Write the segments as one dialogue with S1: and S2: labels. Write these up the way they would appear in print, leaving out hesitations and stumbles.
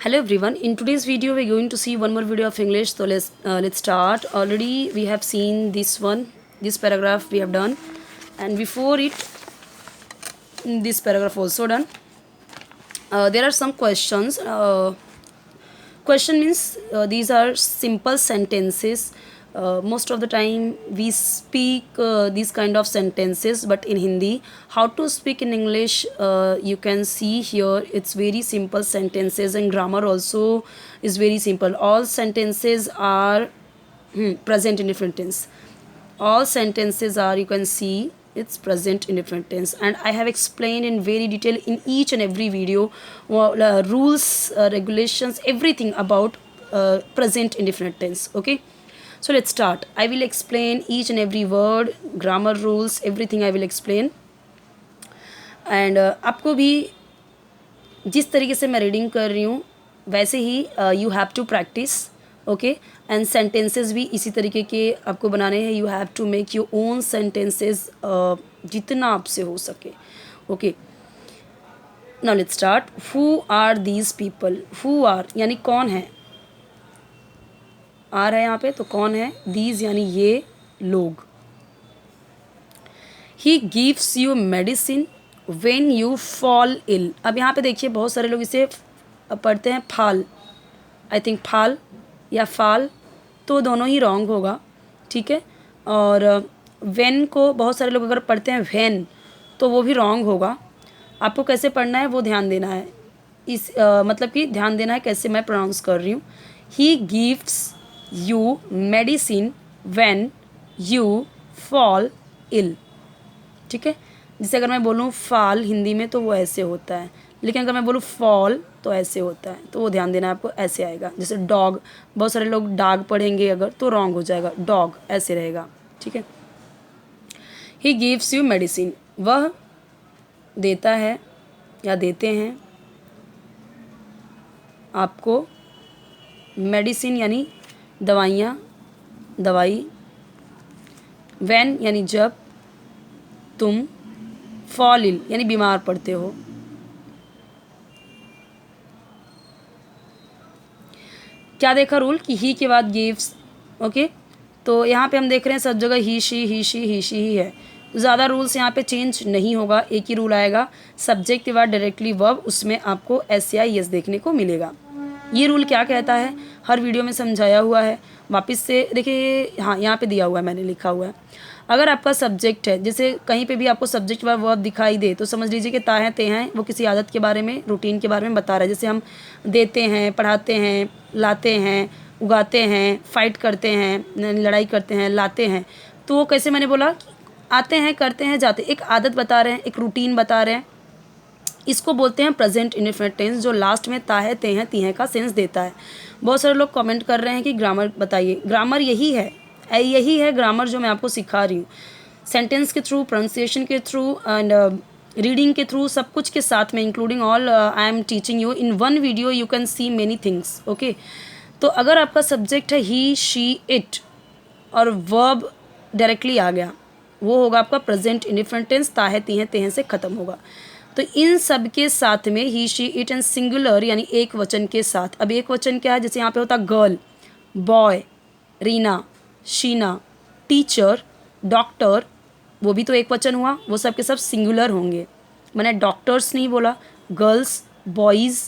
S1: Hello everyone. In today's video, we're going to see one more video of English. So let's start. Already we have seen this one, this paragraph we have done, and before it, this paragraph also done. There are some questions. Question means these are simple sentences. Most of the time we speak these kind of sentences, but in Hindi, how to speak in English, you can see here it's very simple sentences, and grammar also is very simple. All sentences are present in different tense. All sentences are, you can see it's present in different tense, and I have explained in very detail in each and every video rules, regulations, everything about present in different tense. Okay, so let's start. I will explain each and every word, grammar rules, everything I will explain. And आपको भी जिस तरीके से मैं reading कर रही हूँ वैसे ही you have to practice. Okay, and sentences भी इसी तरीके के आपको बनाने हैं. You have to make your own sentences जितना आपसे हो सके. Okay, now let's start. Who are these people. Who are यानी कौन है, आर है यहाँ पे तो कौन है. दीज यानी ये लोग. He gives you medicine when you fall ill. अब यहाँ पे देखिए बहुत सारे लोग इसे पढ़ते हैं फाल. आई थिंक फाल या फाल, तो दोनों ही रॉन्ग होगा. ठीक है, और वेन को बहुत सारे लोग अगर पढ़ते हैं वैन तो वो भी रॉन्ग होगा. आपको कैसे पढ़ना है वो ध्यान देना है. इस मतलब कि ध्यान देना है कैसे मैं प्रोनाउंस कर रही हूँ. He gives you medicine when you fall ill. ठीक है, जैसे अगर मैं बोलूँ फाल हिंदी में तो वो ऐसे होता है, लेकिन अगर मैं बोलूँ फॉल तो ऐसे होता है, तो वो ध्यान देना है आपको. ऐसे आएगा. जैसे डॉग, बहुत सारे लोग डाग पढ़ेंगे अगर तो रॉन्ग हो जाएगा. डॉग ऐसे रहेगा. ठीक है. ही गिव्स यू मेडिसिन, वह देता है या देते हैं आपको मेडिसिन यानी दवाइयाँ, दवाई. व्हेन यानी जब तुम, फॉल इल यानी बीमार पड़ते हो. क्या देखा रूल कि ही के बाद गिव्स. ओके, तो यहाँ पे हम देख रहे हैं सब जगह ही शी ही है. ज़्यादा रूल्स यहाँ पे चेंज नहीं होगा. एक ही रूल आएगा, सब्जेक्ट के बाद डायरेक्टली वर्ब, उसमें आपको एस या यस देखने को मिलेगा. ये रूल क्या कहता है हर वीडियो में समझाया हुआ है. वापस से देखिए, हाँ यहाँ पे दिया हुआ है, मैंने लिखा हुआ है. अगर आपका सब्जेक्ट है, जैसे कहीं पे भी आपको सब्जेक्ट के बाद वर्ब दिखाई दे तो समझ लीजिए कि ता है ते हैं, वो किसी आदत के बारे में, रूटीन के बारे में बता रहा है. जैसे हम देते हैं, पढ़ाते हैं, लाते हैं, उगाते हैं, फाइट करते हैं, लड़ाई करते हैं, लाते हैं. तो वो कैसे, मैंने बोला आते हैं, करते हैं, जाते, एक आदत बता रहे हैं, एक रूटीन बता रहे हैं. इसको बोलते हैं प्रेजेंट इंडेफिनिट टेंस, जो लास्ट में ता है ते हैं ती हैं का सेंस देता है. बहुत सारे लोग कमेंट कर रहे हैं कि ग्रामर बताइए. ग्रामर यही है ग्रामर जो मैं आपको सिखा रही हूँ. सेंटेंस के थ्रू, प्रोनाउंसिएशन के थ्रू एंड रीडिंग के थ्रू, सब कुछ के साथ में including all I am teaching you in one video. You can see many things. Okay, तो अगर आपका सब्जेक्ट है ही शी इट और वर्ब डायरेक्टली आ गया, वो होगा आपका प्रेजेंट इंडेफिनिट टेंस. ता है ती हैं ते हैं से ख़त्म होगा. तो इन सब के साथ में ही शी इट एंड सिंगुलर यानी एक वचन के साथ. अब एक वचन क्या है, जैसे यहाँ पे होता girl, boy, Reena, Sheena, teacher, doctor, वो भी तो एक वचन हुआ. वो सब के सब सिंगुलर होंगे. मैंने डॉक्टर्स नहीं बोला, girls, boys,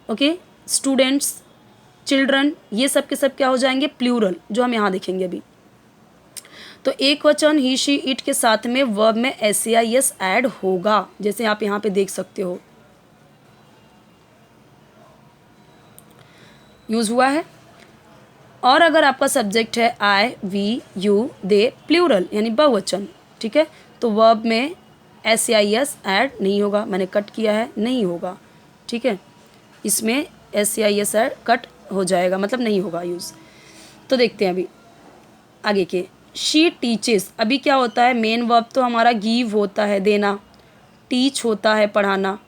S1: okay, students, children, ये सब के सब क्या हो जाएंगे, प्लूरल, जो हम यहाँ देखेंगे अभी. तो एक वचन ही शी इट के साथ में वर्ब में एस या यस ऐड होगा, जैसे आप यहाँ पे देख सकते हो यूज़ हुआ है. और अगर आपका सब्जेक्ट है आई, वी, यू, दे, प्लूरल यानी बहुवचन, ठीक है, तो वर्ब में एस या यस ऐड नहीं होगा. मैंने कट किया है, नहीं होगा. ठीक है, इसमें एस या यस ऐड कट हो जाएगा, मतलब नहीं होगा यूज़. तो देखते हैं अभी आगे के. शी टीचेस, अभी क्या होता है, मेन वर्ब तो हमारा गिव होता है देना, टीच होता है पढ़ाना,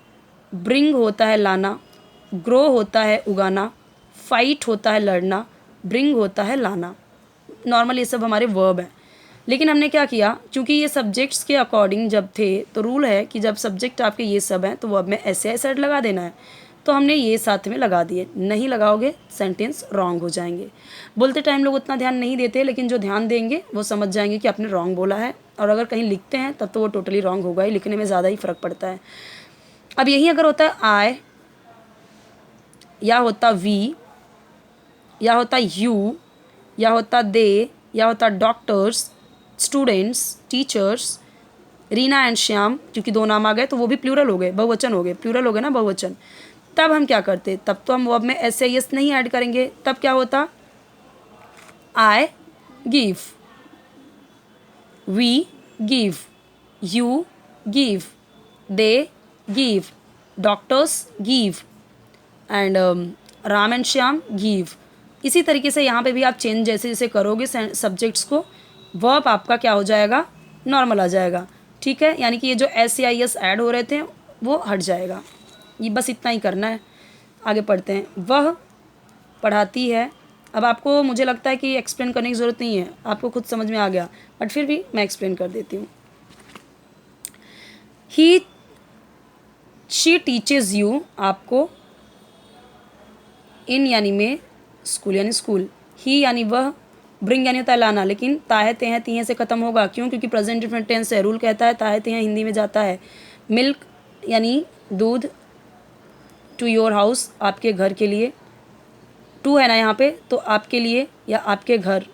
S1: ब्रिंग होता है लाना, ग्रो होता है उगाना, फाइट होता है लड़ना, ब्रिंग होता है लाना. नॉर्मल ये सब हमारे वर्ब हैं. लेकिन हमने क्या किया, क्योंकि ये सब्जेक्ट्स के अकॉर्डिंग जब थे तो रूल है कि जब सब्जेक्ट आपके ये सब हैं तो वर्ब में एस या एस लगा देना है. तो हमने ये साथ में लगा दिए, नहीं लगाओगे सेंटेंस रॉन्ग हो जाएंगे। बोलते टाइम लोग उतना ध्यान नहीं देते, लेकिन जो ध्यान देंगे वो समझ जाएंगे कि आपने रॉन्ग बोला है, और अगर कहीं लिखते हैं तब तो वो टोटली रॉन्ग होगा ही, लिखने में ज़्यादा ही फ़र्क पड़ता है। अब यही अगर होता है आई, या होता वी, या होता यू, या होता दे, या होता doctors, students, teachers, Reena and Shyam, क्योंकि दो नाम आ गए तो वो भी प्लूरल हो गए, बहुवचन हो गए, प्लूरल हो गए ना बहुवचन। तब हम क्या करते, तब तो हम वर्ब में एस आई एस नहीं ऐड करेंगे, तब क्या होता, I give, we give, you give, they give, doctors give, and Ram and Shyam give. इसी तरीके से यहाँ पे भी आप चेंज जैसे जैसे करोगे सब्जेक्ट्स को, वर्ब आपका क्या हो जाएगा, नॉर्मल आ जाएगा। ठीक है, यानी कि ये जो S C I S add हो रहे थे वो हट जाएगा। ये बस इतना ही करना है। आगे पढ़ते हैं। वह पढ़ाती है। अब आपको मुझे लगता है कि एक्सप्लेन करने की ज़रूरत नहीं है, आपको खुद समझ में आ गया, बट फिर भी मैं एक्सप्लेन कर देती हूँ। शी टीचेज यू, आपको, इन यानी में, स्कूल यानी स्कूल, ही यानी वह, ब्रिंग यानी होता है लाना, लेकिन ताहे तेहे तीहे से ख़त्म होगा, क्यों, क्योंकि प्रेजेंट डिफरेंट टेंस है, रूल कहता है ताहे तेहे हिंदी में जाता है। मिल्क यानी दूध, टू योर हाउस, आपके घर के लिए, टू है ना यहाँ पे, तो आपके लिए या आपके घर।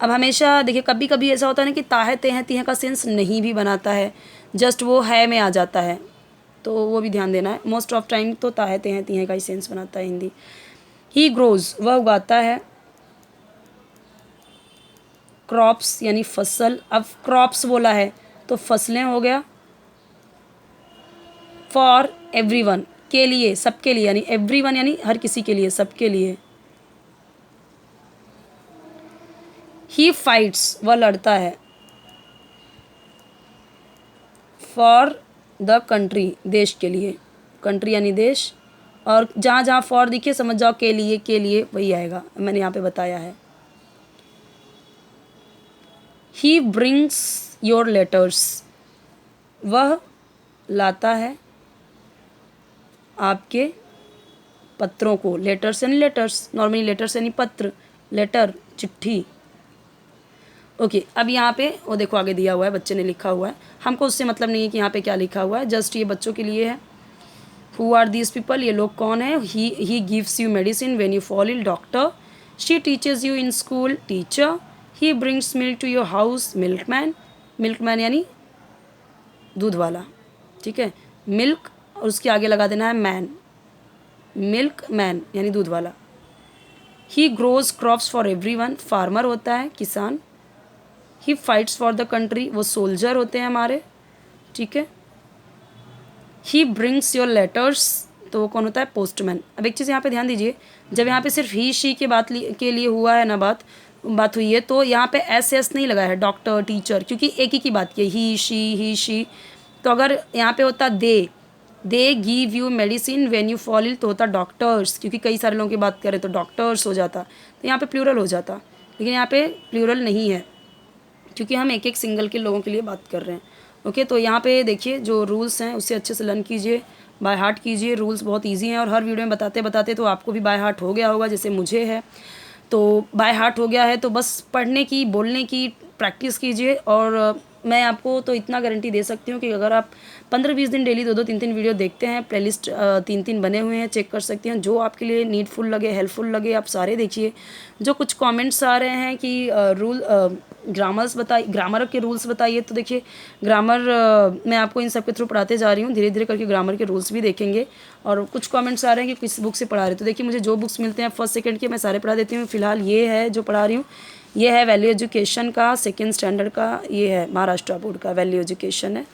S1: अब हमेशा देखिए कभी कभी ऐसा होता है ना कि ताहे तेहे तीहे का सेंस नहीं भी बनाता है, जस्ट वो है में आ जाता है, तो वो भी ध्यान देना है। मोस्ट ऑफ टाइम तो ताहे तेहे तीहे का ही सेंस बनाता है हिंदी। ही ग्रोज, वह उगाता है। क्रॉप्स यानी फसल, अब क्रॉप्स बोला है तो फसलें हो गया। फॉर एवरीवन, के लिए, सबके लिए, यानी एवरीवन यानी हर किसी के लिए, सबके लिए। ही फाइट्स, वह लड़ता है। फॉर द कंट्री, देश के लिए, कंट्री यानी देश, और जहाँ जहाँ फॉर दिखे समझ जाओ के लिए वही आएगा, मैंने यहाँ पे बताया है। ही ब्रिंग्स योर लेटर्स, वह लाता है आपके पत्रों को, लेटर्स यानी लेटर्स, नॉर्मली लेटर्स यानी पत्र, लेटर चिट्ठी। ओके, अब यहाँ पे वो देखो आगे दिया हुआ है, बच्चे ने लिखा हुआ है, हमको उससे मतलब नहीं है कि यहाँ पे क्या लिखा हुआ है, जस्ट ये बच्चों के लिए है। हु आर दीज पीपल, ये लोग कौन है। He gives you medicine when you fall ill, doctor. She teaches you in school, teacher. He brings milk to your house, milkman, milkman यानी दूध वाला, ठीक है, मिल्क, और उसके आगे लगा देना है मैन, मिल्क मैन यानी दूध वाला। ही grows crops for everyone, farmer होता है किसान। ही फाइट्स फॉर द कंट्री, वो सोल्जर होते हैं हमारे, ठीक है। ही ब्रिंग्स योर लेटर्स, तो वो कौन होता है, पोस्टमैन। अब एक चीज़ यहाँ पे ध्यान दीजिए, जब यहाँ पे सिर्फ ही शी के के लिए हुआ है ना, बात हुई है, तो यहाँ पे एस एस नहीं लगा है, डॉक्टर, टीचर, क्योंकि एक ही की बात की है, ही शी। तो अगर यहाँ पे होता they give you medicine when you fall ill, तो होता डॉक्टर्स, क्योंकि कई सारे लोगों की बात करें तो डॉक्टर्स हो जाता, तो यहाँ पे प्लूरल हो जाता, लेकिन यहाँ पे प्लूरल नहीं है, क्योंकि हम एक एक सिंगल के लोगों के लिए बात कर रहे हैं। ओके, तो यहाँ पे देखिए जो रूल्स हैं उससे अच्छे से लर्न कीजिए, बाय हार्ट कीजिए। रूल्स बहुत इजी हैं, और हर वीडियो में बताते बताते तो आपको भी बाय हार्ट हो गया होगा, जैसे मुझे है, तो बाय हार्ट हो गया है, तो बस पढ़ने की, बोलने की प्रैक्टिस कीजिए। और मैं आपको तो इतना गारंटी दे सकती हूँ कि अगर आप 15-20 दिन डेली 2-2 3-3 वीडियो देखते हैं, प्लेलिस्ट 3-3 बने हुए हैं, चेक कर सकते हैं, जो आपके लिए नीडफुल लगे, हेल्पफुल लगे, आप सारे देखिए। जो कुछ कमेंट्स आ रहे हैं कि ग्रामर के रूल्स बताइए, तो देखिए ग्रामर मैं आपको इन सब के थ्रू पढ़ाते जा रही हूँ, धीरे धीरे करके ग्रामर के रूल्स भी देखेंगे। और कुछ कमेंट्स आ रहे हैं कि किस बुक से पढ़ा रहे, तो देखिए मुझे जो बुक्स मिलते हैं फर्स्ट सेकंड के मैं सारे पढ़ा देती हूँ। फिलहाल ये है जो पढ़ा रही हूँ, ये है वैल्यू एजुकेशन का 2nd स्टैंडर्ड का, ये है महाराष्ट्र बोर्ड का वैल्यू एजुकेशन है,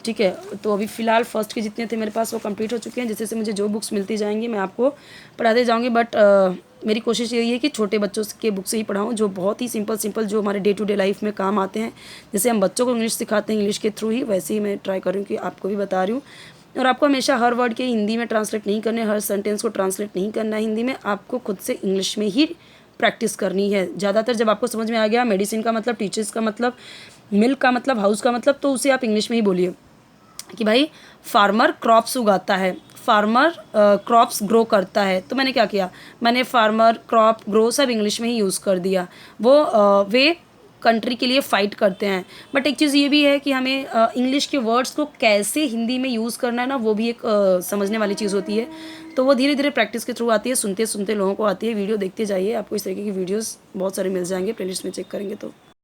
S1: ठीक है। तो अभी फ़िलहाल फर्स्ट के जितने थे मेरे पास वो कंप्लीट हो चुके हैं, जैसे जैसे मुझे जो बुक्स मिलती जाएंगी मैं आपको पढ़ाते जाऊँगी। बट मेरी कोशिश यही है कि छोटे बच्चों के बुक से ही पढ़ाऊँ, जो बहुत ही सिंपल जो हमारे डे टू डे लाइफ में काम आते हैं। जैसे हम बच्चों को इंग्लिश सिखाते हैं इंग्लिश के थ्रू ही, वैसे ही मैं ट्राई कर रही हूँ कि आपको भी बता रही हूँ। और आपको हमेशा हर वर्ड के हिंदी में ट्रांसलेट नहीं करने, हर सेंटेंस को ट्रांसलेट नहीं करना है हिंदी में, आपको खुद से इंग्लिश में ही प्रैक्टिस करनी है। ज़्यादातर जब आपको समझ में आ गया मेडिसिन का मतलब, टीचर्स का मतलब, मिल्क का मतलब, हाउस का मतलब, तो उसे आप इंग्लिश में ही बोलिए। कि भाई फार्मर क्रॉप्स उगाता है, फार्मर क्रॉप्स ग्रो करता है। तो मैंने क्या किया, मैंने फार्मर क्रॉप ग्रो सब इंग्लिश में ही यूज़ कर दिया। वो वे कंट्री के लिए फ़ाइट करते हैं। बट एक चीज़ ये भी है कि हमें इंग्लिश के वर्ड्स को कैसे हिंदी में यूज़ करना है ना, वो भी एक समझने वाली चीज़ होती है। तो वो धीरे धीरे प्रैक्टिस के थ्रू आती है, सुनते सुनते लोगों को आती है। वीडियो देखते जाइए, आपको इस तरीके की वीडियोस बहुत सारे मिल जाएंगे, प्लेलिस्ट में चेक करेंगे तो।